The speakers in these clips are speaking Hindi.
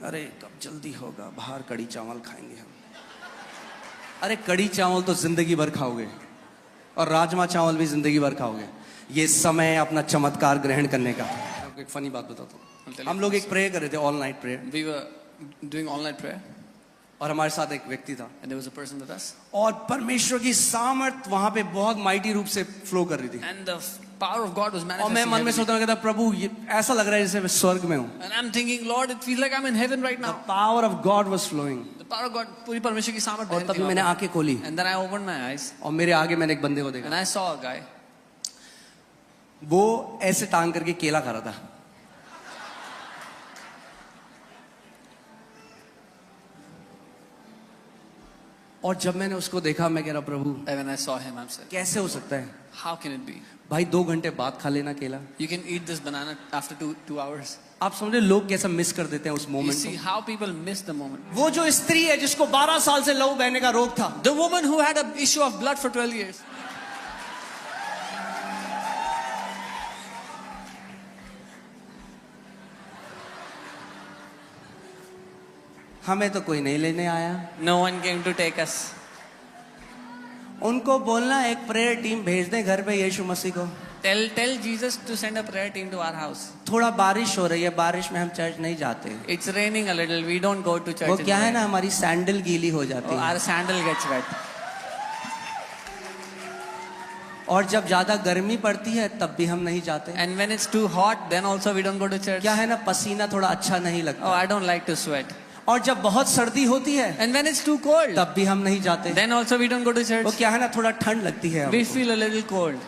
अरे कब जल्दी होगा, बाहर कड़ी चावल खाएंगे हम। अरे कड़ी चावल तो जिंदगी भर खाओगे और राजमा चावल भी जिंदगी भर खाओगे। ये समय अपना चमत्कार ग्रहण करने का। आपको एक फनी बात बताता हूँ। हम लोग एक प्रेयर कर रहे थे, all night prayer. We were doing all night prayer, और हमारे साथ एक व्यक्ति था, and there was a person with us, और परमेश्वर की सामर्थ वहां पे बहुत माइटी रूप से फ्लो कर रही थी। and the power of God was और मैं manifesting. मन में heavily. सोचता था, प्रभु ये ऐसा लग रहा है जैसे मैं स्वर्ग में हूँ। And I'm thinking, Lord, it feels like I'm in heaven right The now. power of God was flowing। The power of God, पूरी परमेश्वर की सामर्थ और बहती तभी वहाँ मैंने पे. आंखें खोली And then I opened my eyes, और मेरे आगे मैंने एक बंदे को देखा। and I saw a guy. वो ऐसे टांग करके केला खा रहा था। और जब मैंने उसको देखा, मैं कह रहा प्रभु And when I saw him, I said, कैसे हो सकता है how can it be? भाई, 2 घंटे बाद खा लेना केला। You can eat this banana after two hours. आप समझे लोग कैसा मिस कर देते हैं उस You मोमेंट see को। how people miss the moment. वो जो स्त्री है जिसको 12 साल से लहू बहने का रोग था, The woman who had an issue of blood for 12 years. हमें तो कोई नहीं लेने आया। No one came to take us. उनको बोलना एक प्रेयर टीम भेज दें घर पे यीशु मसीह को। Tell Jesus to send a prayer team to our house. थोड़ा बारिश हो रही है, बारिश में हम चर्च नहीं जाते। It's raining a little. We don't go to church. वो in क्या the है rain. ना, हमारी सैंडल गीली हो जाती Oh, है। our sandal gets wet. और जब ज्यादा गर्मी पड़ती है तब भी हम नहीं जाते। And when it's too hot, then also we don't go to church. क्या है ना, पसीना थोड़ा अच्छा नहीं Oh, लगता। I don't like to sweat. और जब बहुत सर्दी होती है And when it's too cold, तब भी हम नहीं जाते। then also we don't go to church. वो क्या है ना, थोड़ा ठंड लगती है We हमको। feel a little cold.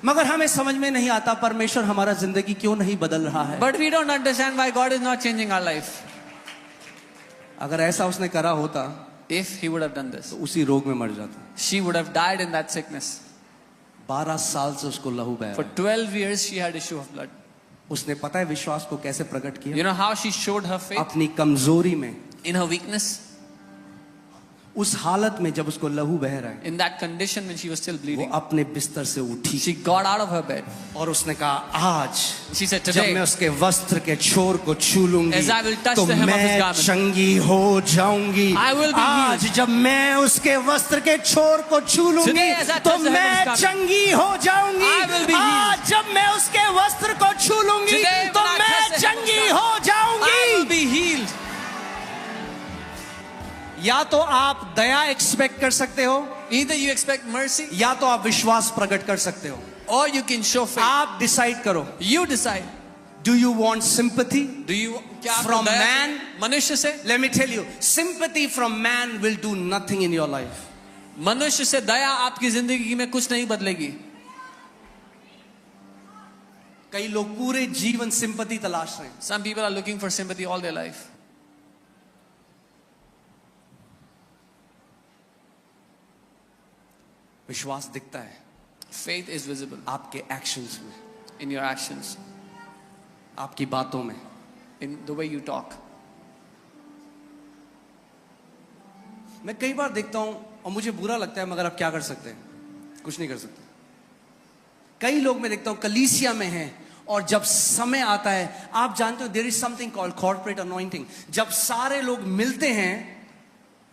मगर हमें समझ में नहीं आता परमेश्वर हमारा जिंदगी क्यों नहीं बदल रहा है। But we don't understand why God is not changing our life. अगर ऐसा उसने करा होता If He would have done this, तो उसी रोग में मर जाता। she would have died in that sickness. 12 साल से उसको लहू बह For रहा है। 12 years, she had issue of blood. उसने पता है विश्वास को कैसे प्रकट किया? You know how she showed her faith? अपनी कमजोरी में, In her weakness. उस हालत में जब उसको लहू बह रहा है, In that condition when she was still वो bleeding. अपने बिस्तर से उठी She got out of her bed. और उसने कहा आज She said, जब मैं today, उसके वस्त्र के छोर को छू लूंगी As I will touch तो the hem of his मैं garment, चंगी हो जाऊंगी। I will be आज healed. जब मैं उसके वस्त्र के छोर को छू लूंगी Today, as I तो touch the hem of मैं his garment, चंगी हो जाऊंगी। I will be healed. आज जब मैं उसके वस्त्र को छू लूंगी Today, तो when I मैं touch the hem of his चंगी garment, हो I जाऊंगी। will be healed. या तो आप दया एक्सपेक्ट कर सकते हो, Either you expect mercy या तो आप विश्वास प्रकट कर सकते हो। or you can show faith. आप डिसाइड करो। You decide. Do you want sympathy Do you क्या आपको From दया man? चाहिए? मनुष्य से? Let me tell you, sympathy from man will do nothing in your life. मनुष्य से दया आपकी जिंदगी में कुछ नहीं बदलेगी। कई लोग पूरे जीवन सिंपैथी तलाश रहे हैं। Some people are looking for sympathy all their life. विश्वास दिखता है Faith is visible आपके एक्शंस में, in your actions, आपकी बातों में। in the way you talk. मैं कई बार देखता हूं और मुझे बुरा लगता है, मगर आप क्या कर सकते हैं? कुछ नहीं कर सकते। कई लोग मैं देखता हूं कलीसिया में हैं और जब समय आता है, आप जानते हो there is something called corporate anointing. जब सारे लोग मिलते हैं,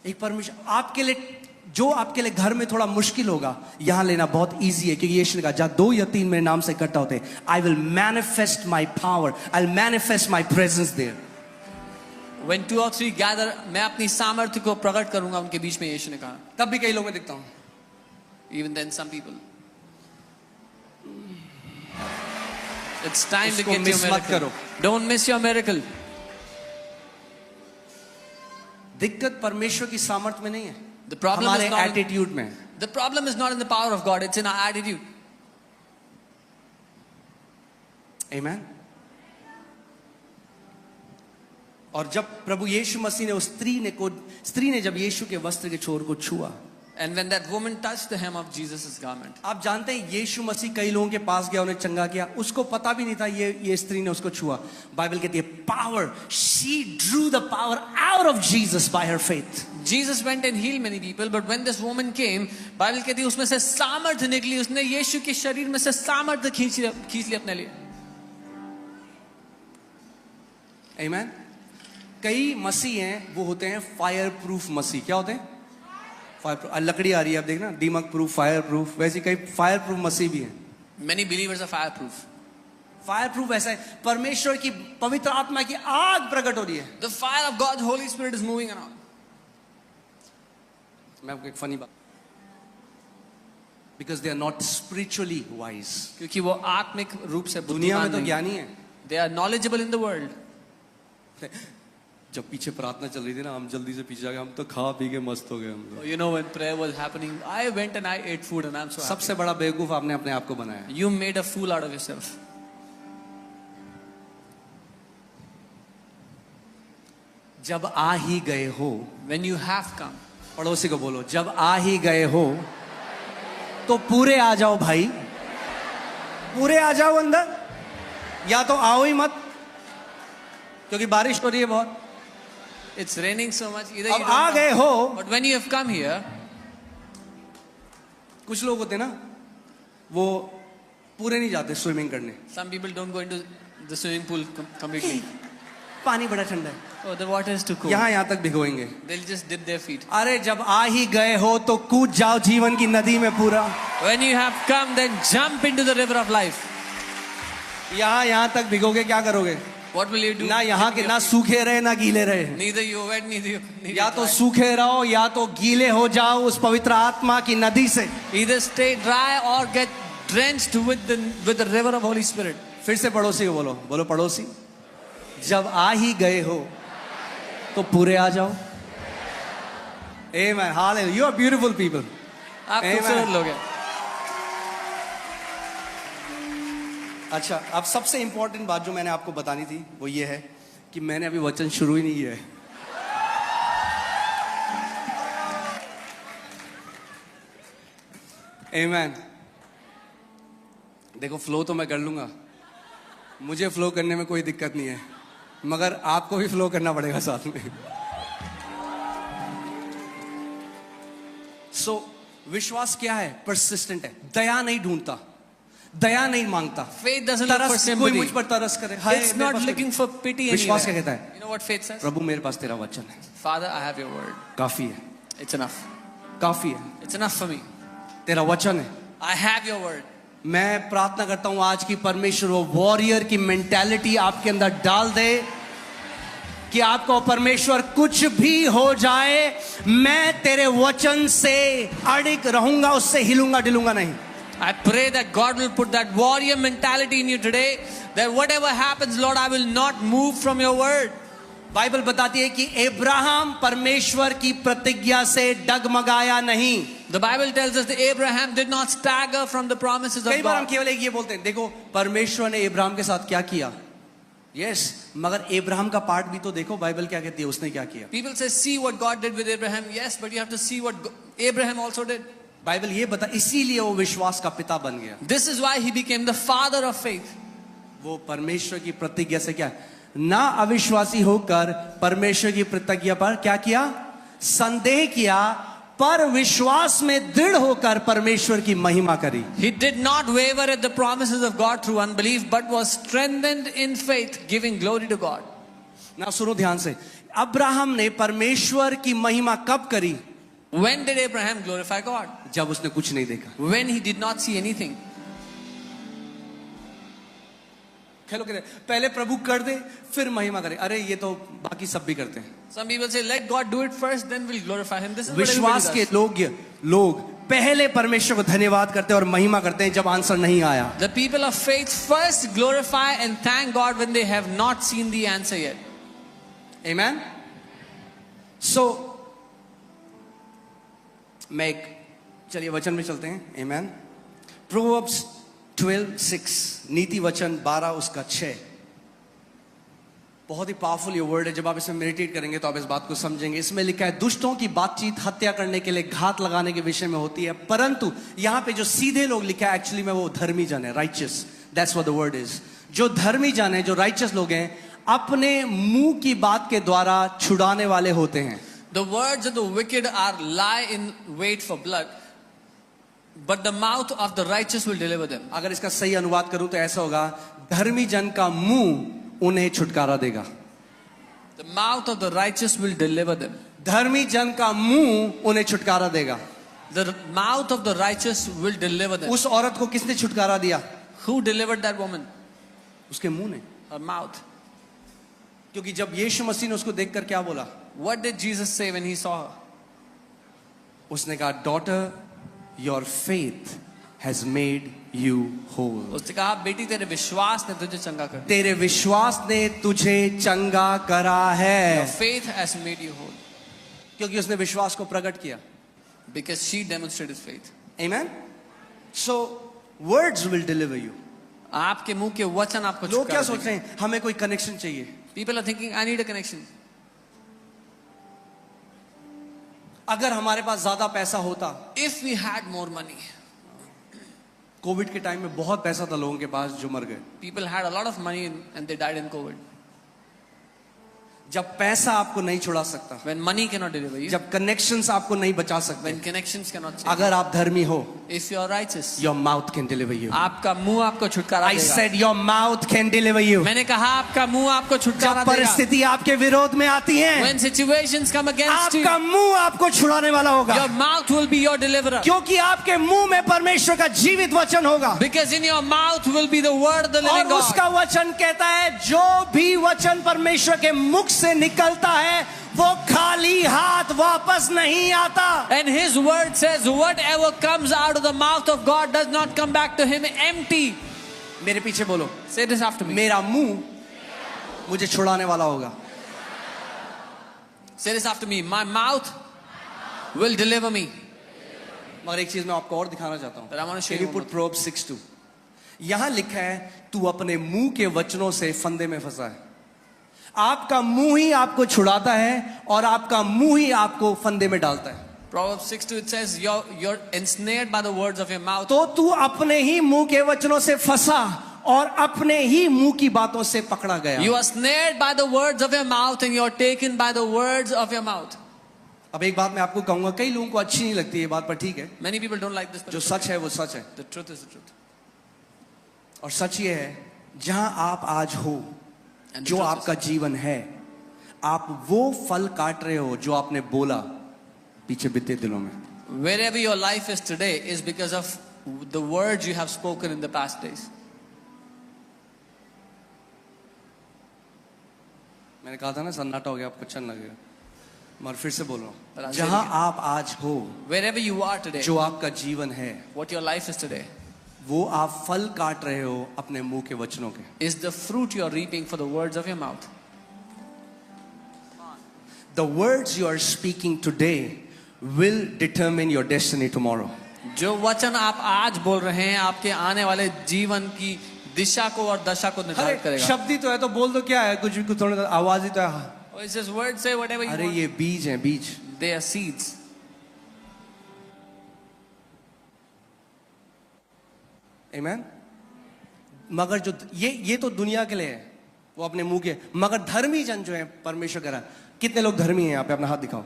एक परमेश्वर आपके लिए, जो आपके लिए घर में थोड़ा मुश्किल होगा, यहां लेना बहुत इजी है, क्योंकि यीशु ने कहा जहां 2 या 3 मेरे नाम से इकट्ठा होते हैं, I will manifest my power, I will manifest my presence there. When 2 or 3 gather, मैं अपनी सामर्थ्य को प्रकट करूंगा उनके बीच में, यीशु ने कहा। तब भी कई लोग मैं देखता हूं, Even then, some people. It's time to उसको get your मिस मत miracle. करो। Don't miss your miracle. दिक्कत परमेश्वर की सामर्थ्य में नहीं है, The problem हमारे is not. एटीट्यूड में। The problem is not in the power of God. It's in our attitude. आमेन। और जब प्रभु यीशु मसीह ने उस स्त्री ने जब यीशु के वस्त्र के छोर को छुआ, And when that woman touched the hem of Jesus' garment, आप जानते हैं यीशु मसीह कई लोगों के पास गया, उन्हें चंगा किया, उसको पता भी नहीं था ये स्त्री ने उसको छुआ। बाइबल कहती है power, she Drew the power out of Jesus bye her faith. Jesus went and healed many people, but when this woman came, Bible कहती है उसमें से सामर्थ्य निकली, उसने यीशु के शरीर में से सामर्थ्य खींच ली अपने लिए। आमेन। कई मसीह हैं वो होते हैं फायर प्रूफ मसीह। क्या होते हैं? Fire proof. लकड़ी आ रही है, आप देखना, दीमक प्रूफ, फायर प्रूफ। वैसे कई फायर प्रूफ मसीह भी हैं। Many believers are fireproof. Fire proof ऐसा है, परमेश्वर की पवित्र आत्मा की आग प्रकट हो रही है। The fire of God's Holy Spirit is moving around. मैं आपको एक फनी बात, because they are not spiritually wise. क्योंकि वो आत्मिक रूप से दुनिया में बुद्धिमान तो नहीं। ज्ञानी है। They are knowledgeable in the world. जब पीछे प्रार्थना चल रही थी ना, हम जल्दी से पीछे आ गए, हम तो खा पी के मस्त हो गए हम लोग। You know, when prayer was happening, I went and I ate food and I'm so happy. सबसे बड़ा बेवकूफ आपने अपने आप को बनाया। You made a fool out of yourself. जब आ ही गए हो, When you have come, पड़ोसी को बोलो, जब आ ही गए हो तो पूरे आ जाओ भाई, पूरे आ जाओ अंदर, या तो आओ ही मत, क्योंकि बारिश हो रही है बहुत। it's raining so much. Either अब you आ don't गए come. हो, But when you have come here, कुछ लोग होते हैं ना, वो पूरे नहीं जाते स्विमिंग करने। some people don't go into the swimming pool completely. पानी बड़ा ठंडा है, Oh, the water is too cold. यहाँ तक भिगोएंगे। They'll just dip their feet. अरे जब आ ही गए हो तो कूद जाओ जीवन की नदी में पूरा। When you have come, then jump into the river of life. यहाँ तक भिगोगे, क्या करोगे? What will you do? ना यहाँ के ना सूखे रहे ना गीले रहे। Neither you wet, neither you. या तो सूखे रहो या तो गीले हो जाओ उस पवित्र आत्मा की नदी से। Either stay dry or get drenched with the river of Holy Spirit. फिर से पड़ोसी को बोलो, बोलो पड़ोसी, जब आ ही गए हो तो पूरे आ जाओ। Amen. Hallelujah. You are beautiful people. आप Amen. खूबसूरत लोग हैं। अच्छा, अब सबसे इंपॉर्टेंट बात जो मैंने आपको बतानी थी वो ये है कि मैंने अभी वचन शुरू ही नहीं किया है। Amen. देखो, फ्लो तो मैं कर लूंगा, मुझे फ्लो करने में कोई दिक्कत नहीं है, मगर आपको भी फ्लो करना पड़ेगा साथ में। सो विश्वास क्या है? परसिस्टेंट है, दया नहीं ढूंढता, दया नहीं मांगता। Faith doesn't look for तरस, कोई sympathy. मुझ पर तरस करे, हाय, It's मेरे not pass looking for pity विश्वास क्या anywhere. कहता है? You know what faith says? प्रभु मेरे पास तेरा वचन है, Father, I have your word. काफी है, It's enough. काफी है, It's enough for me. तेरा वचन है। I have your word. मैं प्रार्थना करता हूं आज की परमेश्वर वो वॉरियर की मेंटालिटी आपके अंदर डाल दे कि आपको परमेश्वर कुछ भी हो जाए, मैं तेरे वचन से अड़िग रहूंगा, उससे हिलूंगा डिलूंगा नहीं। I pray that God will put that warrior mentality in you today, that whatever happens, Lord, I will not move from your word. Bible बताती है कि अब्राहम परमेश्वर की प्रतिज्ञा से डगमगाया नहीं। The Bible tells us that Abraham did not stagger from the promises कई of बार हम God. केवल एक ये बोलते हैं, देखो परमेश्वर ने अब्राहम के साथ क्या किया। यस, मगर अब्राहम का पार्ट भी तो देखो, बाइबल क्या कहती है, उसने क्या किया। People say, see what God did with Abraham. Yes, but you have to see what Abraham also did. Bible ये बता, इसीलिए वो विश्वास का पिता बन गया। This is why he became the father of faith. वो परमेश्वर की प्रतिज्ञा से क्या, ना अविश्वासी होकर परमेश्वर की प्रतिज्ञा पर क्या किया, संदेह किया, पर विश्वास में दृढ़ होकर परमेश्वर की महिमा करी। He did not waver at the promises of God through unbelief, but was strengthened in faith, giving glory to God. ना सुनो ध्यान से, अब्राहम ने परमेश्वर की महिमा कब करी? When did Abraham glorify God? जब उसने कुछ नहीं देखा। When he did not see anything. खेलो कहते पहले प्रभु कर दे फिर महिमा करे। अरे ये तो बाकी सब भी करते हैं। Some people say, let God do it first, then we'll glorify him. This is what विश्वास everybody के does. लोग पहले परमेश्वर को धन्यवाद करते हैं और महिमा करते हैं जब आंसर नहीं आया। The people of faith first glorify and thank God when they have not seen the answer yet. Amen. So मैं एक, चलिए वचन में चलते हैं। Amen. Proverbs 12:6, नीति वचन 12 उसका 6, बहुत ही पावरफुल ये वर्ड है। जब आप इसमें मेडिटेट करेंगे तो आप इस बात को समझेंगे। इसमें लिखा है, दुष्टों की बातचीत हत्या करने के लिए, घात लगाने के विषय में होती है, परंतु यहाँ पे जो सीधे लोग लिखा है एक्चुअली में वो धर्मी जन है, righteous, that's what the word is. जो धर्मी जन है, जो राइचियस लोग हैं, अपने मुंह की बात के द्वारा छुड़ाने वाले होते हैं। The words of the wicked are lie in wait for blood, but the mouth of the righteous will deliver them. अगर इसका सही अनुवाद करूं तो ऐसा होगा, धर्मी जन का मुंह उन्हें छुटकारा देगा। The mouth of the righteous will deliver them. धर्मी जन का मुंह उन्हें छुटकारा देगा. The mouth of the righteous will deliver them. उस औरत को किसने छुटकारा दिया? Who delivered that woman? उसके मुंह ने. Her mouth. क्योंकि जब यीशु मसीह ने उसको देखकर क्या बोला? What did Jesus say when he saw her? उसने कहा, daughter, your faith has made you whole. उसने कहा, बेटी तेरे विश्वास ने तुझे चंगा कर दिया. तेरे विश्वास ने तुझे चंगा करा Your है. faith has made you whole. क्योंकि उसने विश्वास को प्रकट किया. Because she demonstrated faith. Amen. So words will deliver you. आपके मुंह के वचन आपको लोग क्या छुटकारा सोच रहे देंगे. हैं? हमें कोई कनेक्शन चाहिए. People are thinking, I need a connection. अगर हमारे पास ज्यादा पैसा होता. If we had more money. Covid के टाइम में बहुत पैसा था लोगों के पास जो मर गए. People had a lot of money and they died in COVID. जब पैसा आपको नहीं छुड़ा सकता, When money cannot deliver you, जब कनेक्शंस आपको नहीं बचा सकते, when connections cannot save you, अगर आप धर्मी हो, if you are righteous, your mouth can deliver you. आपका मुंह आपको छुटकारा I देगा. said your mouth can deliver you. मैंने कहा आपका मुंह आपको छुटकारा जब देगा. परिस्थिति आपके विरोध में आती है, When situations come against you, आपका मुंह आपको छुड़ाने वाला होगा. your mouth will be your deliverer. क्योंकि आपके मुंह में परमेश्वर का जीवित वचन होगा. Because in your mouth will be the word of the living और God. उसका वचन कहता है, जो भी वचन परमेश्वर के मुख से निकलता है वो खाली हाथ वापस नहीं आता. And his word says, whatever comes out of the mouth of God does not come back to him empty. मेरे पीछे बोलो. Say this after me. मेरा मुंह मुझे छुड़ाने वाला होगा. Say this after me. My mouth will deliver me. मगर एक चीज मैं आपको और दिखाना चाहता हूं. But I want to show Can you you put Proverbs 6:2? यहां लिखा है, तू अपने मुंह के वचनों से फंदे में फंसा है. आपका मुंह ही आपको छुड़ाता है और आपका मुंह ही आपको फंदे में डालता है. Proverbs 6:2, it says, you're ensnared by the words of your mouth. तो तू अपने ही मुंह के वचनों से फंसा और अपने ही मुंह की बातों से पकड़ा गया. You are snared by the words of your mouth and you're taken by the words of your mouth. अब एक बात मैं आपको कहूंगा, कई लोगों को अच्छी नहीं लगती ये बात, पर ठीक है. Many people don't like this, but जो सच है वो सच है. the truth is the truth. और सच ये है, जहां आप आज हो, And the जो truth आपका जीवन है, आप वो फल काट रहे हो जो आपने बोला पीछे बीते दिनों में. Wherever your life is today is because of the words you have spoken in the past days. मैंने कहा था ना सन्नाटा हो गया, आपको अच्छा लगेगा, मगर फिर से बोल रहा But हूं, I'll जहां say it आप आज हो, Wherever you are today, जो आपका जीवन है, what your life is today, वो आप फल काट रहे हो अपने मुंह के वचनों के. is the fruit you are reaping for the words of your mouth. The words you are speaking today will determine your destiny tomorrow. जो वचन आप आज बोल रहे हैं आपके आने वाले जीवन की दिशा को और दशा को निर्धारित अरे करेगा. शब्द ही तो है, तो बोल दो, क्या है, कुछ भी, कुछ थोड़ा आवाज ही तो है. Oh, it says words, say whatever you अरे want. ये बीज है, बीज. They are seeds. Amen? मगर जो ये तो दुनिया के लिए है, वो अपने मुंह के. मगर धर्मी जन जो है परमेश्वर कह रहा है. कितने लोग धर्मी हैं यहाँ पे? अपना हाथ दिखाओ.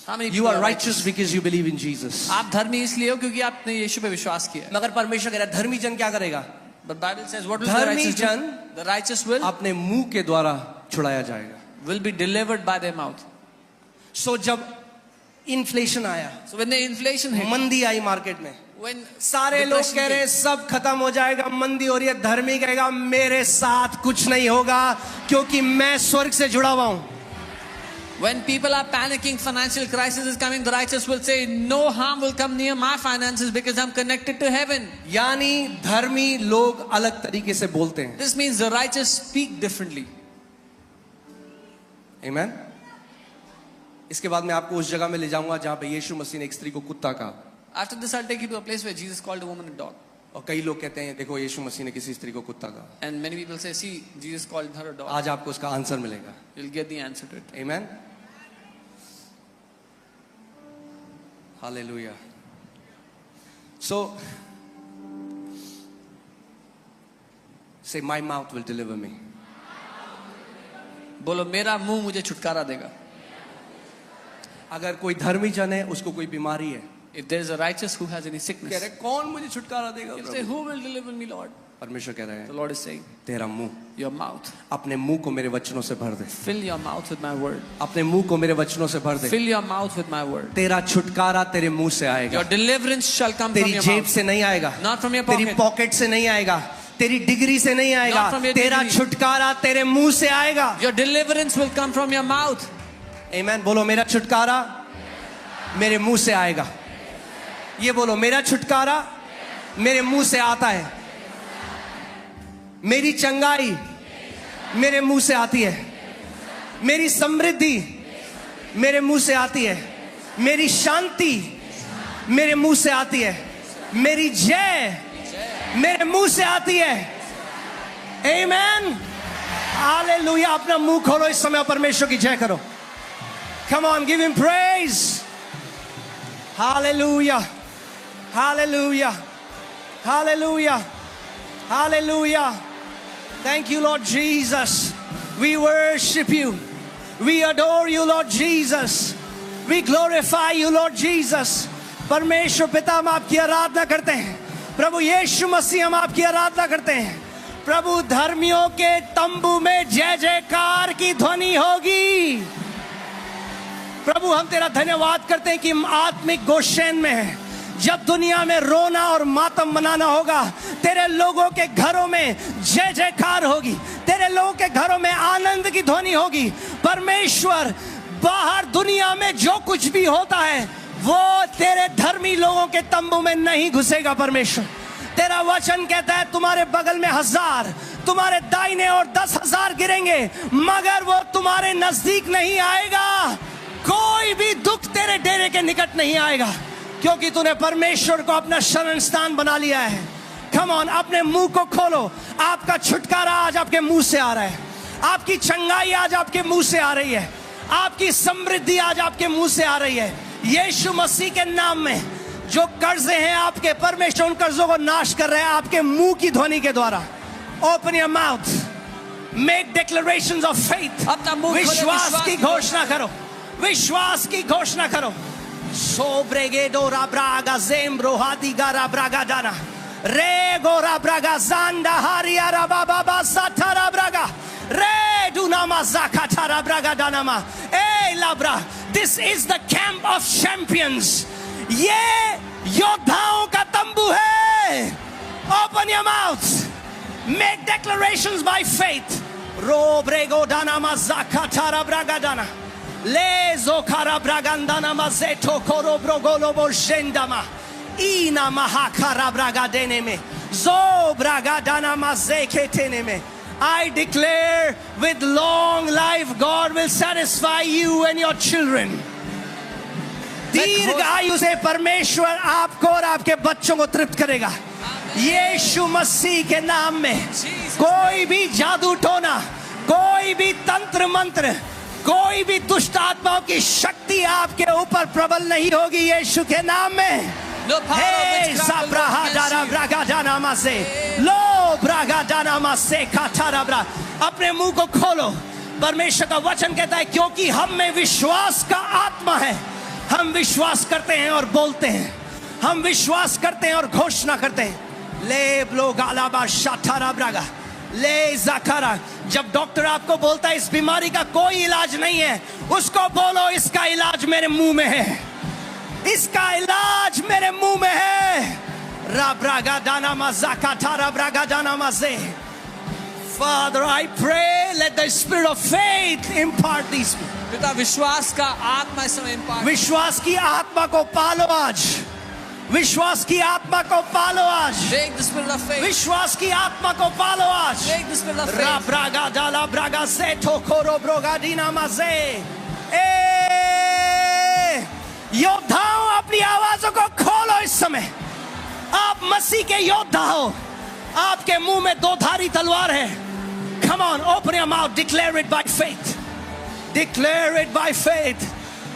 How many You people are are righteous because you believe in Jesus. आप धर्मी इसलिए हो क्योंकि आपने यीशु पे विश्वास किया है. मगर परमेश्वर कह रहा है, धर्मी जन क्या करेगा? But Bible says what will the धर्मी righteous do? जन The righteous will अपने मुंह के द्वारा छुड़ाया जाएगा. be delivered by their mouth. सो जब इन्फ्लेशन आया, So when the inflation hit, मंदी आई मार्केट में, when सारे लोग depression कह रहे हैं came, सब खत्म हो जाएगा, मंदी हो रही है. धर्मी कहेगा मेरे साथ कुछ नहीं होगा क्योंकि मैं स्वर्ग से जुड़ा हुआ हूं. when people are panicking, financial crisis is coming, the righteous will say, no harm will come near my finances because I'm connected to heaven. यानी धर्मी लोग अलग तरीके से बोलते हैं. This means the righteous speak differently. Amen? इसके बाद मैं आपको उस जगह में ले जाऊंगा जहां पे यीशु मसीह ने एक स्त्री को कुत्ता कहा. After this, I'll take you to a place where Jesus called a woman a dog. और कई लोग कहते हैं देखो यीशु मसीह ने किसी स्त्री को कुत्ता कहा. And many people say, see, Jesus called her a dog. आज आपको उसका आंसर मिलेगा. You'll get the answer to it. Amen? Hallelujah. So, say my mouth will deliver me. बोलो मेरा मुंह मुझे छुटकारा देगा. अगर कोई धर्मी जन है, उसको कोई बीमारी है, If there is a righteous who has any कह sickness, रहे कौन मुझे छुटकारा देगा he'll Prabhu? say, who will deliver me, Lord? परमेश्वर कह रहे The हैं Lord is saying, तेरा मुंह, your mouth. अपने मुंह को मेरे वचनों से भर दे, Fill your mouth with my word. अपने मुंह को मेरे वचनों से भर दे। Fill your mouth with my word. तेरा छुटकारा तेरे मुंह से आएगा, Your deliverance shall come from तेरी your जेब mouth. से नहीं आएगा, Not from your तेरी pocket. पॉकेट से नहीं आएगा, तेरी डिग्री से नहीं आएगा, Not from your तेरा degree. छुटकारा तेरे मुंह से आएगा। Your deliverance will come from your mouth. आमीन। बोलो मेरा छुटकारा मेरे मुंह से आएगा। ये बोलो मेरा छुटकारा मेरे मुंह से आता है, मेरी चंगाई मेरे मुंह से आती है, मेरी समृद्धि मेरे मुंह से आती है, मेरी शांति मेरे मुंह से आती है, मेरी जय मेरे मुंह से आती है। आमीन, हालेलुया। अपना मुंह खोलो इस समय, परमेश्वर की जय करो। Come on, give him praise. Hallelujah. Hallelujah. Hallelujah. Hallelujah. Thank you, Lord Jesus. We worship you. We adore you, Lord Jesus. We glorify you, Lord Jesus. परमेश्वर पिता हम आपकी आराधना करते हैं। प्रभु यीशु मसीह हम आपकी आराधना करते हैं। प्रभु धर्मियों के तंबू में जय जयकार की ध्वनि होगी। प्रभु हम तेरा धन्यवाद करते हैं कि हम आत्मिक गोशेन में हैं। जब दुनिया में रोना और मातम मनाना होगा, तेरे लोगों के घरों में जय जयकार होगी, तेरे लोगों के घरों में आनंद की ध्वनि होगी। परमेश्वर बाहर दुनिया में जो कुछ भी होता है वो तेरे धर्मी लोगों के तंबू में नहीं घुसेगा। परमेश्वर तेरा वचन कहता है तुम्हारे बगल में 1000, तुम्हारे दाहिने और 10,000 गिरेंगे, मगर वो तुम्हारे नजदीक नहीं आएगा। कोई भी दुख तेरे डेरे के निकट नहीं आएगा, क्योंकि तूने परमेश्वर को अपना शरण स्थान बना लिया है। कम ऑन, अपने मुंह को खोलो। आपका छुटकारा आज आपके मुंह से आ रहा है, आपकी चंगाई आज आपके मुंह से आ रही है, आपकी समृद्धि आज आपके मुंह से आ रही है। यीशु मसीह के नाम में जो कर्जे हैं आपके, परमेश्वर उन कर्जों को नाश कर रहे हैं आपके मुंह की ध्वनि के द्वारा। Open your mouth, make declarations of faith. अपना मुंह खोलो, विश्वास की घोषणा करो, विश्वास की घोषणा करो। सोब्रेगेडो राब्रागा जेम्ब्रो हादिगा राब्रागा दाना रे गोरा ब्रागा ज़ांदा हारिया राबाबा साथारा ब्रागा रे दुनामा ज़ाकाथारा ब्रागा दानामा ए लाब्रा। This is the camp of champions. ये योद्धाओं का तंबू है। Open your mouth, make declarations by faith. रो ब्रेगो दानामा ज़ाकाथारा ब्रागा दाना ले जोखारा ब्रागंदाना मजेटो कोरो ब्रोगोलो बोशेंदामा ईना महाखारा ब्रागा देने में जो ब्रागा दाना मजेके तेने में। I declare with long life God will satisfy you and your children. दीर्घ आयु से परमेश्वर आपको और आपके बच्चों को तृप्त करेगा। यीशु मसीह के नाम में कोई भी जादू टोना, कोई भी तंत्र मंत्र, कोई भी दुष्ट आत्माओं की शक्ति आपके ऊपर प्रबल नहीं होगी यीशु के नाम में। No power of witchcraft will work against you. अपने मुंह को खोलो। परमेश्वर का वचन कहता है क्योंकि हम में विश्वास का आत्मा है, हम विश्वास करते हैं और बोलते हैं, हम विश्वास करते हैं और घोषणा करते हैं। ले ब्लो गालाबा शाथारा ब्रागा ले जाकारा। जब डॉक्टर आपको बोलता है इस बीमारी का कोई इलाज नहीं है, उसको बोलो इसका इलाज मेरे मुंह में है, इसका इलाज मेरे मुंह में है। राब्रागा दाना मजाका थारा ब्रागा दाना मजे। Father, I pray, let the spirit of faith impart these people. पिता विश्वास का आत्मा इस समय impart। विश्वास की आत्मा को पालो आज, विश्वास की आत्मा को पालो आज, Take the spirit of faith। विश्वास की आत्मा को पालो आज। Take the spirit of faith। राब्रागा दाला ब्रागा से ठोकोरो ब्रोगा दीना मजे। योद्धाओं अपनी आवाजों को खोलो इस समय। आप मसीह के योद्धा हो, आपके मुंह में 2 धारी तलवार है। Come on, open your mouth, declare it by faith, declare it by faith,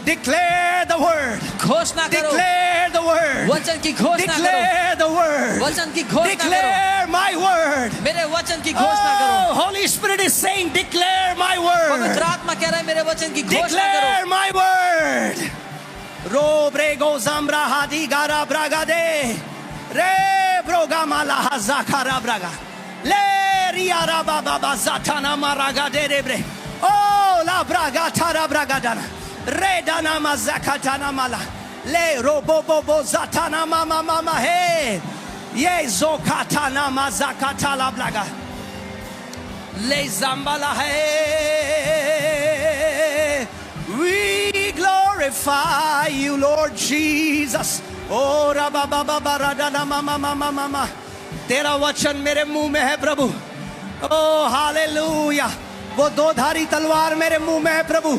declare the word, घोषणा करो, declare the word, वचन की घोषणा करो, declare the word, वचन की घोषणा करो, declare my word, मेरे वचन की घोषणा करो। oh Holy Spirit is saying declare my word, पवित्र आत्मा कह रहा है मेरे वचन की घोषणा declare करो। my word। रो ब्रेगो जाम्ब्रा हादी गारा ब्रागा दे रे ब्रोगा माला हज़ाकारा Braga Le riara baba bazatana maraga derebre. Oh la braga tara braga dana. Redana mazakatana mala. Le robobo zatana mama mama he. Ye zokatana mazakatala blaga. Le zambala he. We glorify you, Lord Jesus. Oh rabababa mama mama mama. तेरा वचन मेरे मुंह में है प्रभु. ओ हालेलुया. वो दो धारी तलवार मेरे मुंह में है प्रभु.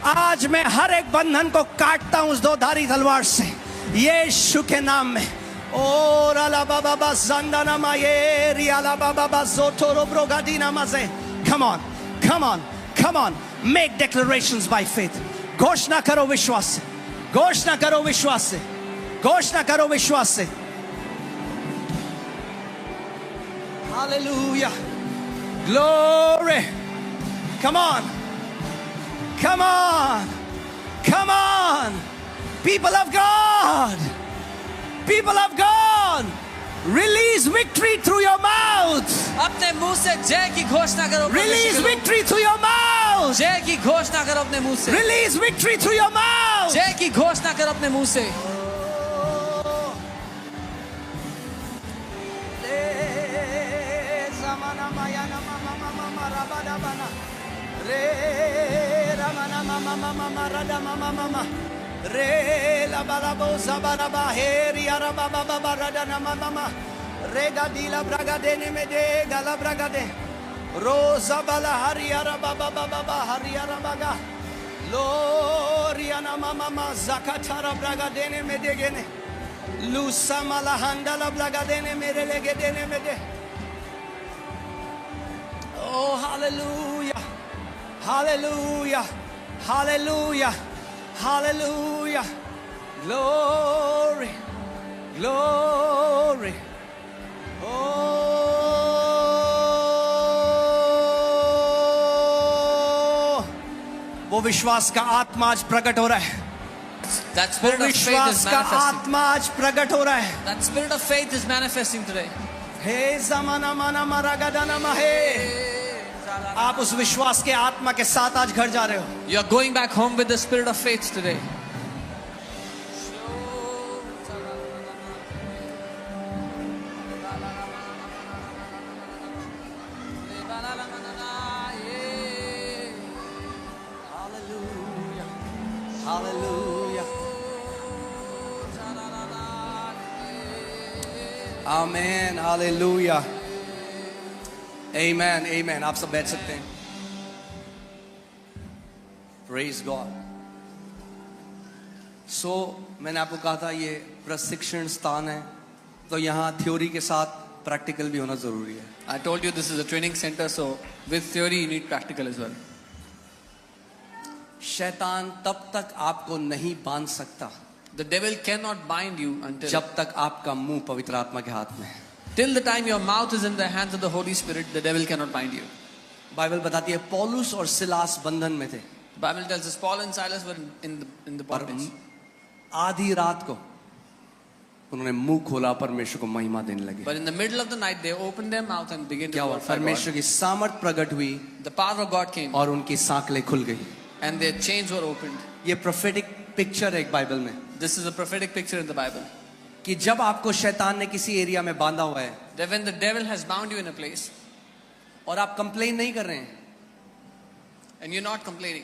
आज मैं हर एक बंधन को काटता हूं उस दो धारी तलवार से यीशु के नाम में. ओ राला बाबा बा ज़ंदाना माये रियाला बाबा बा ज़ोटोरो ब्रोगादीना माज़े. Come on, come on, come on. Make declarations by faith. घोषणा करो विश्वास से. घोषणा करो विश्वास से. घोषणा करो विश्वास से. Hallelujah. Glory. Come on. Come on. Come on. People of God. People of God. Release victory through your mouth. अपने मुंह से जय की घोषणा करो. Release victory through your mouth. जय की घोषणा करो अपने मुंह से. Release victory through your mouth. जय की घोषणा करो अपने मुंह से. Re la balabosa baraba heri araba baba barada na mama rega di la braga de ne me de gala braga de rosa bala hari araba baba baba hari araba ga loriana mama zakatara braga de ne me de gene lusa mala handa la braga de ne mere lege de ne me de. Oh hallelujah, hallelujah, hallelujah. Hallelujah. Glory. Glory. Oh. वो विश्वास का आत्मा आज प्रकट हो रहा है. That spirit of faith is विश्वास का manifesting. आत्मा आज प्रकट हो रहा है. That spirit of faith is manifesting today. हे ज़माना माना मरागदाना महे. आप उस विश्वास के आत्मा के साथ आज घर जा रहे हो. You are going back home with the spirit of faith today. Hallelujah. Hallelujah. Amen. Hallelujah. Amen. Amen. आप सब बैठ सकते हैं. Praise God. So मैंने आपको कहा था ये प्रशिक्षण स्थान है, तो यहाँ थ्योरी के साथ प्रैक्टिकल भी होना जरूरी है. I told you this is a training center, so with theory you need practical as well. शैतान तब तक आपको नहीं बांध सकता The devil cannot bind you until जब तक आपका मुंह पवित्र आत्मा के हाथ में है. till the time your mouth is in the hands of the Holy Spirit, the devil cannot bind you. Bible बताती है पौलुस और सिलास बंधन में थे. The Bible tells us Paul and Silas were in the bondage. आधी रात को उन्होंने मुंह खोला, परमेश्वर को महिमा देने लगे. But in the middle of the night they opened their mouth and began to क्या हुआ? glorify परमेश्वर God. की सामर्थ प्रकट हुई The power of God came और उनकी सांकलें खुल गई. and their chains were opened. ये प्रोफेटिक पिक्चर है एक बाइबल में This is a prophetic picture in the Bible. कि जब आपको शैतान ने किसी एरिया में बांधा हुआ है That when the devil has bound you in a place और आप कंप्लेन नहीं कर रहे हैं, and you're not complaining,